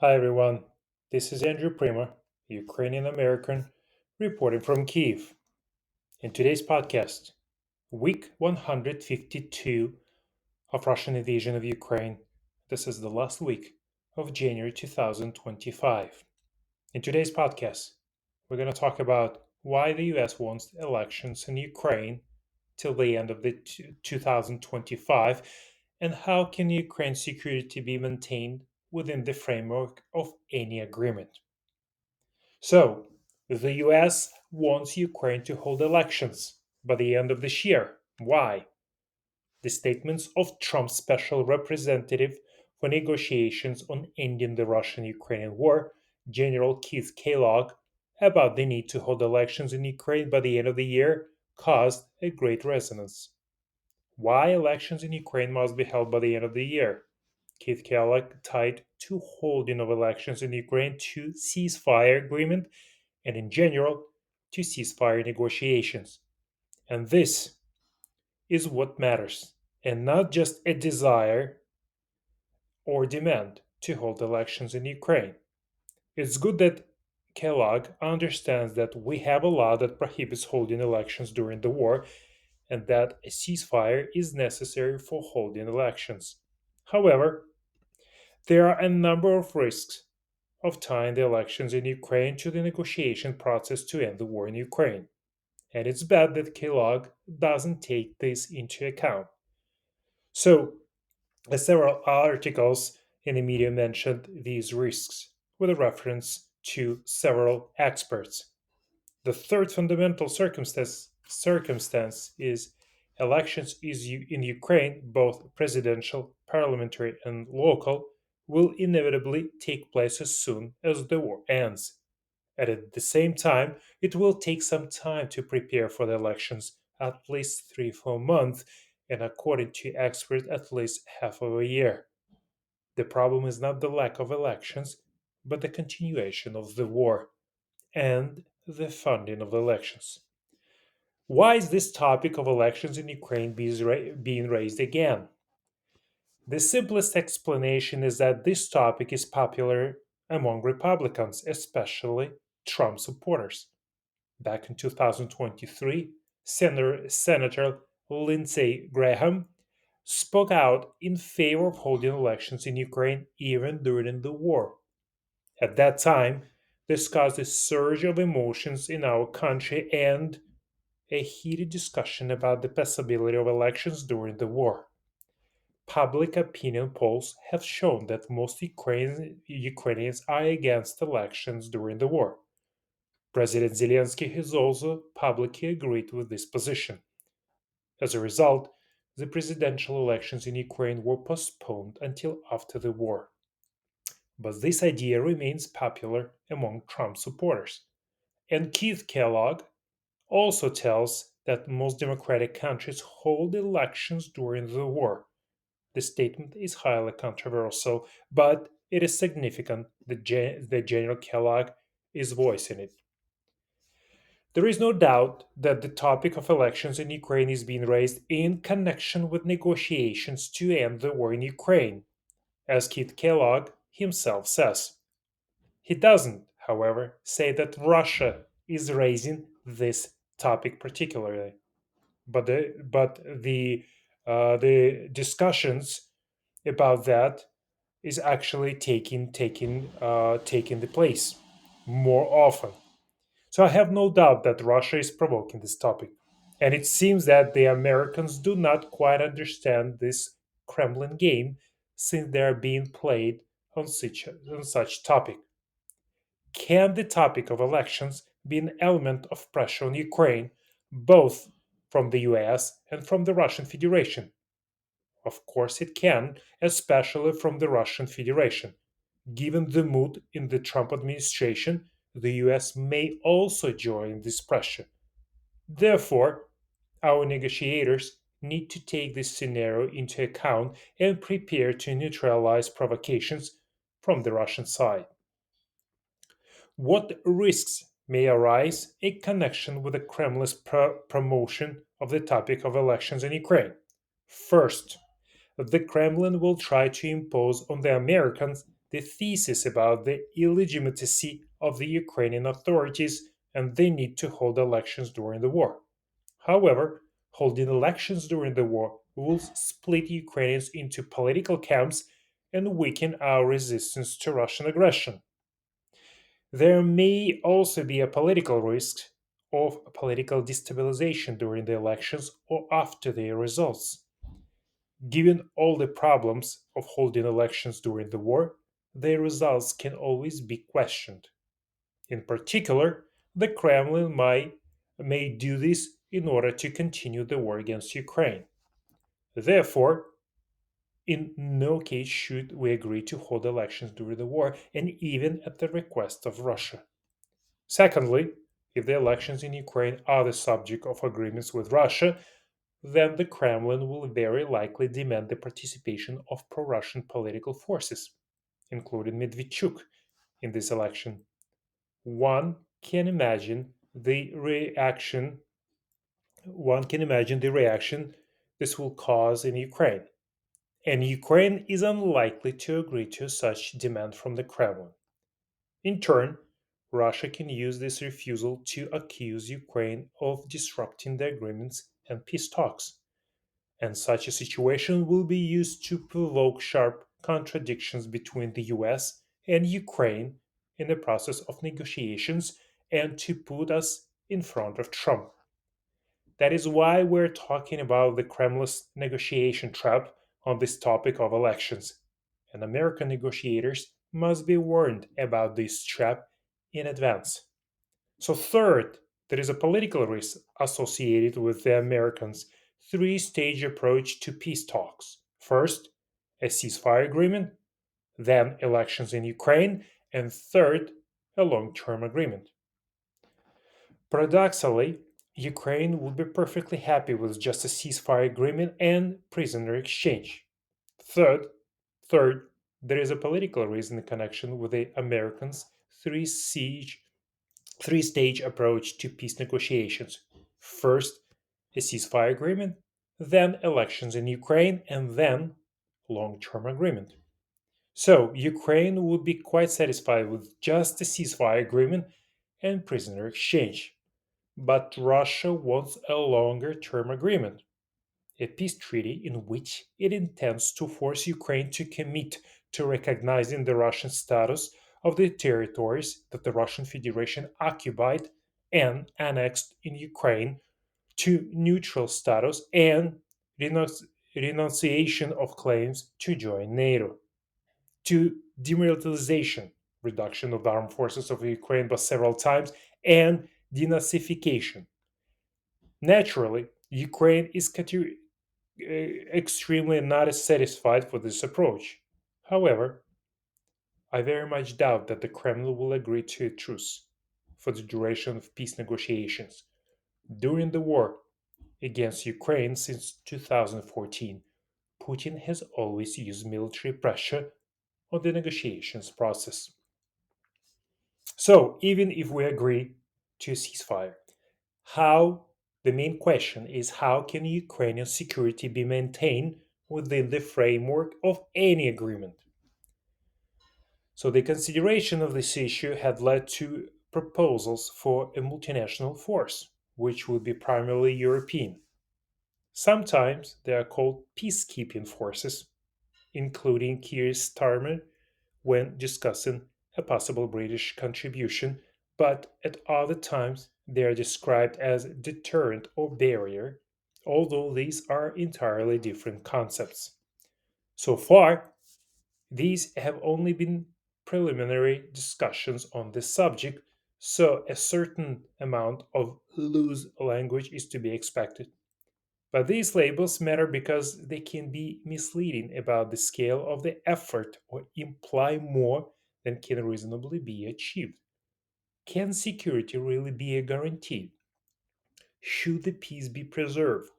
Hi everyone, this is Andrew Prima, Ukrainian American, reporting from Kiev. In today's podcast, week 152 of Russian invasion of Ukraine. This is the last week of January 2025. In today's podcast, we're going to talk about why the US wants elections in Ukraine till the end of the 2025 and how can Ukraine's security be maintained within the framework of any agreement. So, the US wants Ukraine to hold elections by the end of this year. Why? The statements of Trump's special representative for negotiations on ending the Russian Ukrainian war, General Keith Kellogg, about the need to hold elections in Ukraine by the end of the year caused a great resonance. Why elections in Ukraine must be held by the end of the year? Keith Kellogg tied to holding of elections in Ukraine to ceasefire agreement and in general to ceasefire negotiations. And this is what matters, and not just a desire or demand to hold elections in Ukraine. It's good that Kellogg understands that we have a law that prohibits holding elections during the war and that a ceasefire is necessary for holding elections. However, there are a number of risks of tying the elections in Ukraine to the negotiation process to end the war in Ukraine. And it's bad that Kellogg doesn't take this into account. So, several articles in the media mentioned these risks with a reference to several experts. The third fundamental circumstance is elections in Ukraine, both presidential, parliamentary, and local, will inevitably take place as soon as the war ends. And at the same time, it will take some time to prepare for the elections, at least 3 4 months, and according to experts, at least half of a year. The problem is not the lack of elections, but the continuation of the war and the funding of the elections. Why is this topic of elections in Ukraine being raised again? The simplest explanation is that this topic is popular among Republicans, especially Trump supporters. Back in 2023, Senator Lindsey Graham spoke out in favor of holding elections in Ukraine even during the war. At that time, this caused a surge of emotions in our country and a heated discussion about the possibility of elections during the war. Public opinion polls have shown that most Ukrainians are against elections during the war. President Zelensky has also publicly agreed with this position. As a result, the presidential elections in Ukraine were postponed until after the war. But this idea remains popular among Trump supporters. And Keith Kellogg also tells that most democratic countries hold elections during the war. The statement is highly controversial, but it is significant that General Kellogg is voicing it. There is no doubt that the topic of elections in Ukraine is being raised in connection with negotiations to end the war in Ukraine, as Keith Kellogg himself says. He doesn't, however, say that Russia is raising this topic particularly, but the discussions about that is actually taking the place more often. So I have no doubt that Russia is provoking this topic, and it seems that the Americans do not quite understand this Kremlin game since they are being played on such topic. Can the topic of elections be an element of pressure on Ukraine, both from the US and from the Russian Federation? Of course, it can, especially from the Russian Federation. Given the mood in the Trump administration, the US may also join this pressure. Therefore, our negotiators need to take this scenario into account and prepare to neutralize provocations from the Russian side. What risks may arise in connection with the Kremlin's promotion of the topic of elections in Ukraine? First, the Kremlin will try to impose on the Americans the thesis about the illegitimacy of the Ukrainian authorities and they need to hold elections during the war. However, holding elections during the war will split Ukrainians into political camps and weaken our resistance to Russian aggression. There may also be a political risk of political destabilization during the elections or after their results. Given all the problems of holding elections during the war, their results can always be questioned. In particular, the Kremlin may do this in order to continue the war against Ukraine. Therefore, in no case should we agree to hold elections during the war, and even at the request of Russia. Secondly, if the elections in Ukraine are the subject of agreements with Russia, then the Kremlin will very likely demand the participation of pro Russian political forces, including Medvedchuk, in this election. One can imagine the reaction one can imagine the reaction this will cause in Ukraine, and Ukraine is unlikely to agree to such demand from the Kremlin. In turn, Russia can use this refusal to accuse Ukraine of disrupting the agreements and peace talks, and such a situation will be used to provoke sharp contradictions between the US and Ukraine in the process of negotiations and to put us in front of Trump. That is why we're talking about the Kremlin's negotiation trap on this topic of elections. And American negotiators must be warned about this trap in advance. So, third, there is a political risk associated with the Americans' three-stage approach to peace talks. First, a ceasefire agreement, then elections in Ukraine, and third, a long-term agreement. Paradoxically, Ukraine would be perfectly happy with just a ceasefire agreement and prisoner exchange. Third, third, there is a political reason in connection with the Americans' three-stage approach to peace negotiations. First, a ceasefire agreement, then elections in Ukraine, and then long-term agreement. So Ukraine would be quite satisfied with just a ceasefire agreement and prisoner exchange. But Russia wants a longer term agreement, a peace treaty in which it intends to force Ukraine to commit to recognizing the Russian status of the territories that the Russian Federation occupied and annexed in Ukraine, to neutral status and renunciation of claims to join NATO, to demilitarization, reduction of the armed forces of Ukraine by several times, and denazification. Naturally, Ukraine is extremely not satisfied with this approach. However, I very much doubt that the Kremlin will agree to a truce for the duration of peace negotiations. During the war against Ukraine since 2014, Putin has always used military pressure on the negotiations process. So, even if we agree to a ceasefire, how the main question is how can Ukrainian security be maintained within the framework of any agreement? So the consideration of this issue had led to proposals for a multinational force, which would be primarily European. Sometimes they are called peacekeeping forces, including Keir Starmer when discussing a possible British contribution, but at other times they are described as deterrent or barrier, although these are entirely different concepts. So far, these have only been preliminary discussions on this subject, so a certain amount of loose language is to be expected. But these labels matter because they can be misleading about the scale of the effort or imply more than can reasonably be achieved. Can security really be a guarantee? Should the peace be preserved?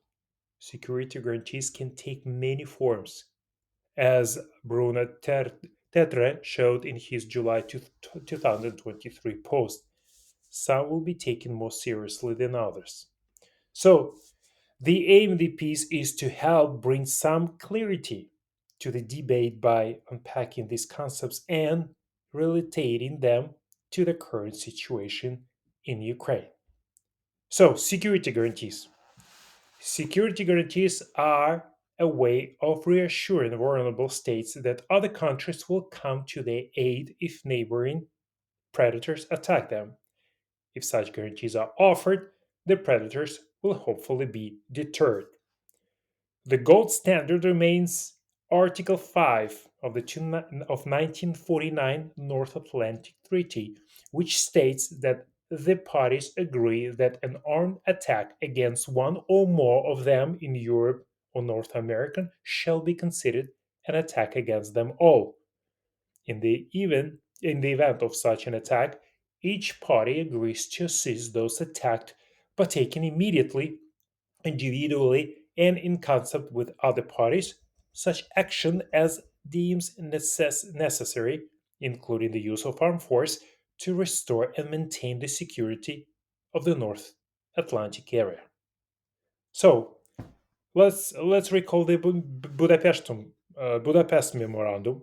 Security guarantees can take many forms, as Bruno Tetre showed in his July 2023 post. Some will be taken more seriously than others. So, the aim of the piece is to help bring some clarity to the debate by unpacking these concepts and relating them to the current situation in Ukraine. So, security guarantees. Security guarantees are a way of reassuring vulnerable states that other countries will come to their aid if neighboring predators attack them. If such guarantees are offered, the predators will hopefully be deterred. The gold standard remains Article 5 of the 1949 North Atlantic Treaty, which states that the parties agree that an armed attack against one or more of them in Europe or North America shall be considered an attack against them all. In the event of such an attack, each party agrees to assist those attacked by taking immediately, individually, and in concert with other parties, such action as deems necessary, including the use of armed force, to restore and maintain the security of the North Atlantic area. So let's recall the Budapest Memorandum.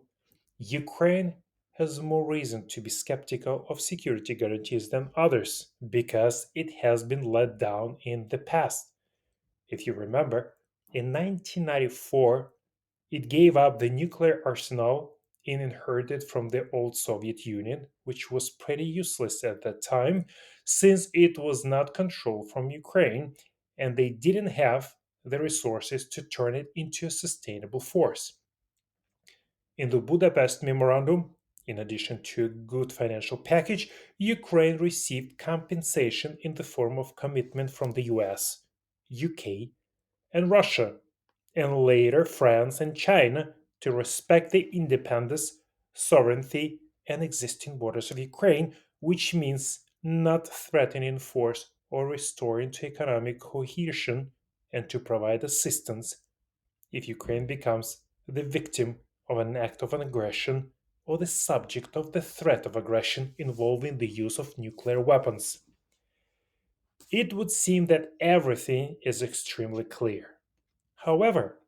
Ukraine has more reason to be skeptical of security guarantees than others because it has been let down in the past. If you remember, in 1994, it gave up the nuclear arsenal it inherited from the old Soviet Union, which was pretty useless at that time since it was not controlled from Ukraine and they didn't have the resources to turn it into a sustainable force. In the Budapest Memorandum, in addition to a good financial package, Ukraine received compensation in the form of commitment from the US, UK, and Russia, and later France and China to respect the independence, sovereignty, and existing borders of Ukraine, which means not threatening force or restoring to economic cohesion, and to provide assistance if Ukraine becomes the victim of an act of aggression or the subject of the threat of aggression involving the use of nuclear weapons. It would seem that everything is extremely clear. However,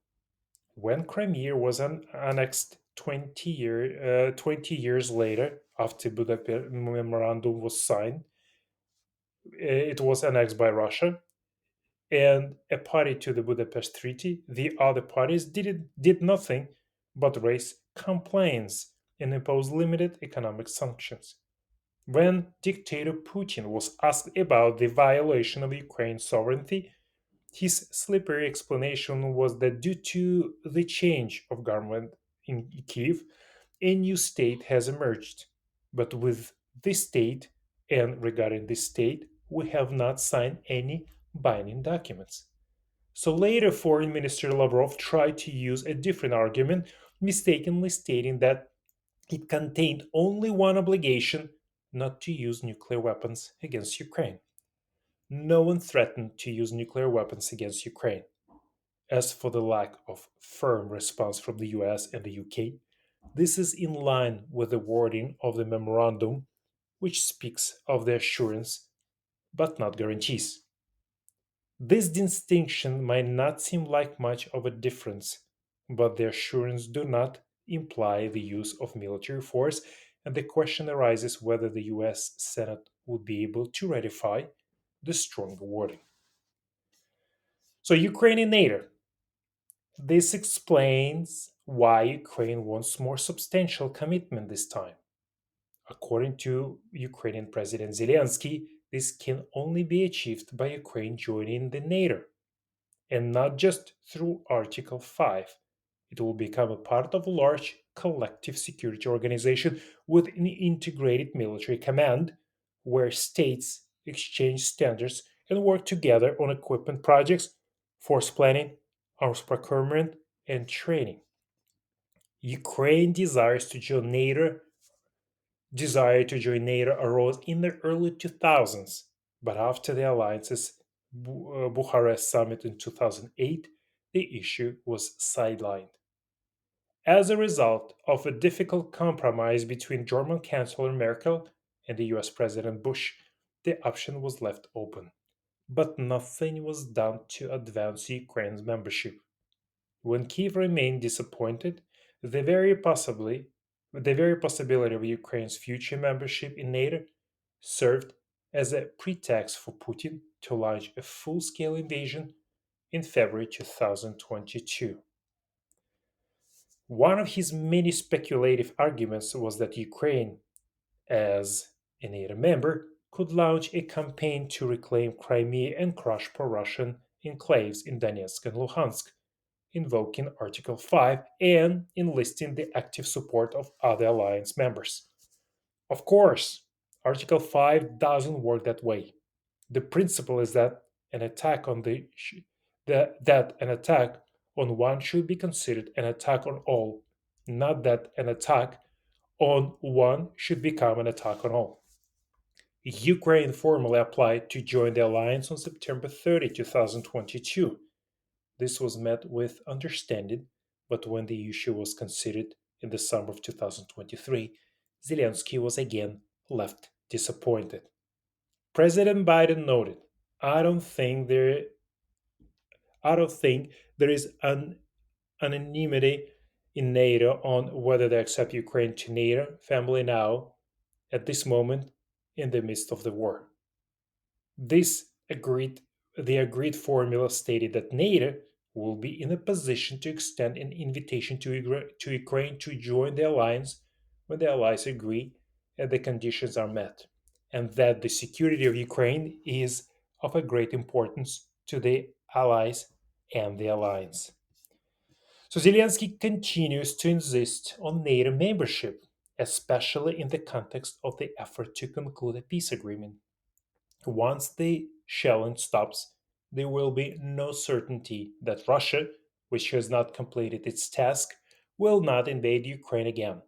when Crimea was annexed 20 years later, after Budapest Memorandum was signed, it was annexed by Russia and a party to the Budapest Treaty. The other parties did nothing but raise complaints and impose limited economic sanctions. When dictator Putin was asked about the violation of Ukraine's sovereignty, his slippery explanation was that due to the change of government in Kiev, a new state has emerged. But with this state, and regarding this state, we have not signed any binding documents. So later, Foreign Minister Lavrov tried to use a different argument, mistakenly stating that it contained only one obligation not to use nuclear weapons against Ukraine. No one threatened to use nuclear weapons against Ukraine. As for the lack of firm response from the US and the UK, this is in line with the wording of the memorandum, which speaks of the assurance but not guarantees. This distinction might not seem like much of a difference, but the assurance do not imply the use of military force, and the question arises whether the US Senate would be able to ratify the stronger wording. So, Ukraine and NATO. This explains why Ukraine wants more substantial commitment this time. According to Ukrainian President Zelensky, this can only be achieved by Ukraine joining the NATO, and not just through Article 5. It will become a part of a large collective security organization with an integrated military command where states exchange standards and work together on equipment projects, force planning, arms procurement, and training. Ukraine desire to join NATO arose in the early 2000s, but after the alliance's Bucharest summit in 2008, the issue was sidelined. As a result of a difficult compromise between German Chancellor Merkel and the US President Bush, the option was left open. But nothing was done to advance Ukraine's membership. When Kiev remained disappointed, The very possibly the very possibility of Ukraine's future membership in NATO served as a pretext for Putin to launch a full-scale invasion in February 2022. One of his many speculative arguments was that Ukraine, as a NATO member, could launch a campaign to reclaim Crimea and crush pro Russian enclaves in Donetsk and Luhansk, invoking Article 5 and enlisting the active support of other alliance members. Of course, Article 5 doesn't work that way. The principle is that an attack on that an attack on one should be considered an attack on all, not that an attack on one should become an attack on all. Ukraine formally applied to join the alliance on September 30, 2022. This was met with understanding, but when the issue was considered in the summer of 2023, Zelensky was again left disappointed. President Biden noted, "I don't think there, I don't think there is an anonymity in NATO on whether they accept Ukraine to NATO family now, at this moment, in the midst of the war." This agreed the agreed formula stated that NATO will be in a position to extend an invitation to Ukraine to join the alliance when the allies agree and the conditions are met, and that the security of Ukraine is of a great importance to the allies and the alliance. So Zelensky continues to insist on NATO membership, especially in the context of the effort to conclude a peace agreement. Once the shelling stops, there will be no certainty that Russia, which has not completed its task, will not invade Ukraine again.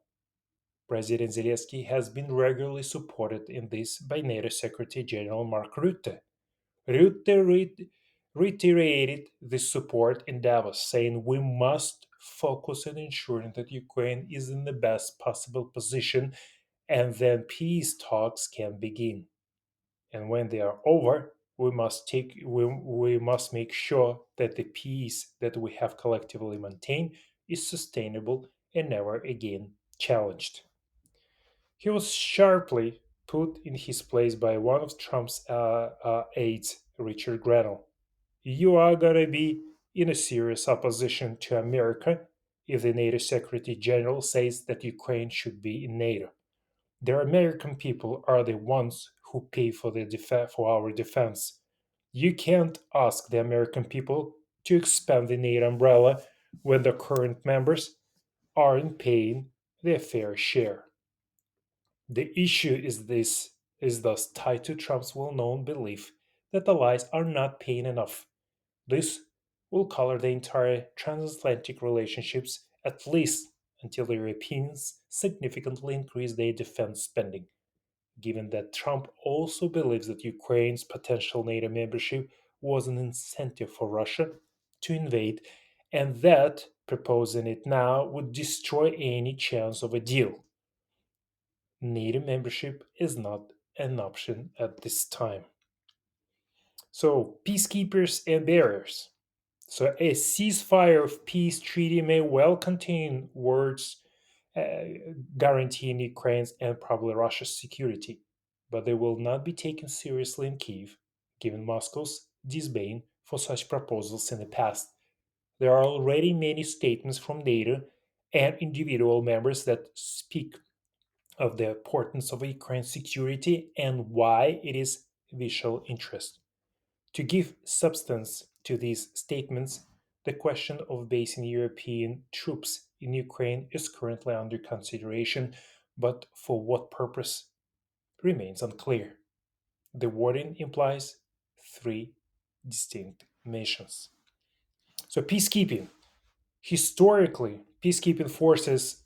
President Zelensky has been regularly supported in this by NATO Secretary General Mark Rutte. Rutte reiterated this support in Davos, saying we must focus on ensuring that Ukraine is in the best possible position and then peace talks can begin. And when they are over, we must make sure that the peace that we have collectively maintained is sustainable and never again challenged. He was sharply put in his place by one of Trump's aides, Richard Grenell. "You are going to be in a serious opposition to America if the NATO Secretary General says that Ukraine should be in NATO. The American people are the ones who pay for for our defense. You can't ask the American people to expand the NATO umbrella when the current members aren't paying their fair share." The issue is thus tied to Trump's well-known belief that allies are not paying enough. This will color the entire transatlantic relationships at least until the Europeans significantly increase their defense spending, given that Trump also believes that Ukraine's potential NATO membership was an incentive for Russia to invade, and that proposing it now would destroy any chance of a deal. NATO membership is not an option at this time. So, peacekeepers and barriers. So, a ceasefire of peace treaty may well contain words uh, guaranteeing Ukraine's and probably Russia's security, but they will not be taken seriously in Kiev, given Moscow's disdain for such proposals in the past. There are already many statements from NATO and individual members that speak of the importance of Ukraine's security and why it is vital interest. To give substance to these statements, the question of basing European troops in Ukraine is currently under consideration, but for what purpose remains unclear. The wording implies three distinct missions. So, peacekeeping. Historically, peacekeeping forces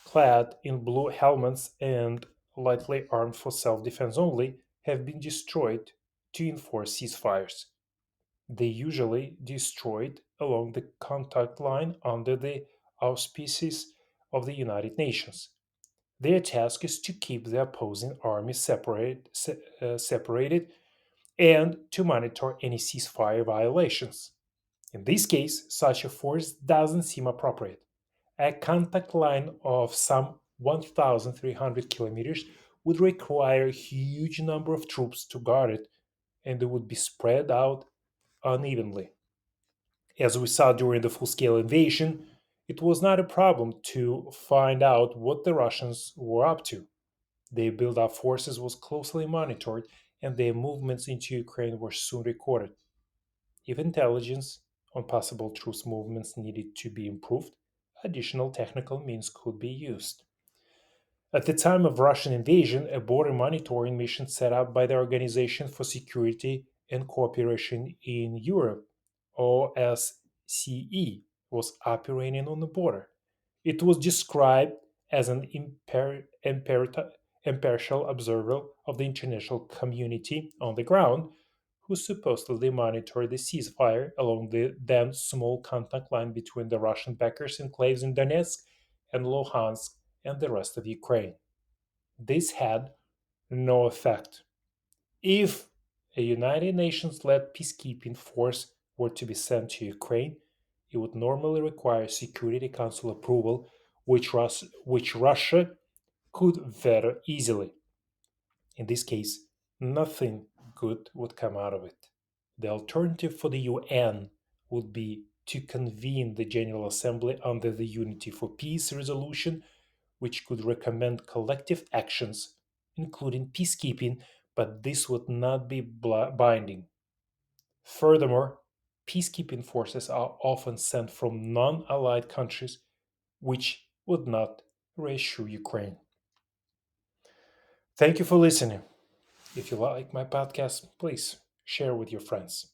clad in blue helmets and lightly armed for self defense only have been destroyed to enforce ceasefires. They usually destroyed along the contact line under the auspices of the United Nations. Their task is to keep the opposing armies separated and to monitor any ceasefire violations. In this case, such a force doesn't seem appropriate, A contact line of some 1,300 kilometers would require a huge number of troops to guard it, and they would be spread out unevenly. As we saw during the full scale invasion, it was not a problem to find out what the Russians were up to. Their build up forces was closely monitored, and their movements into Ukraine were soon recorded. If intelligence on possible troops movements needed to be improved, additional technical means could be used. At the time of Russian invasion, a border monitoring mission set up by the Organization for Security and Cooperation in Europe, OSCE, was operating on the border. It was described as an impartial observer of the international community on the ground who supposedly monitored the ceasefire along the then small contact line between the Russian backers enclaves in Donetsk and Luhansk and the rest of Ukraine. This had no effect. If a United Nations led peacekeeping force were to be sent to Ukraine, it would normally require Security Council approval, which Russia could veto easily. In this case, nothing good would come out of it. The alternative for the UN would be to convene the General Assembly under the Unity for Peace resolution, which could recommend collective actions, including peacekeeping, but this would not be binding. Furthermore, peacekeeping forces are often sent from non allied countries, which would not reassure Ukraine. Thank you for listening. If you like my podcast, please share with your friends.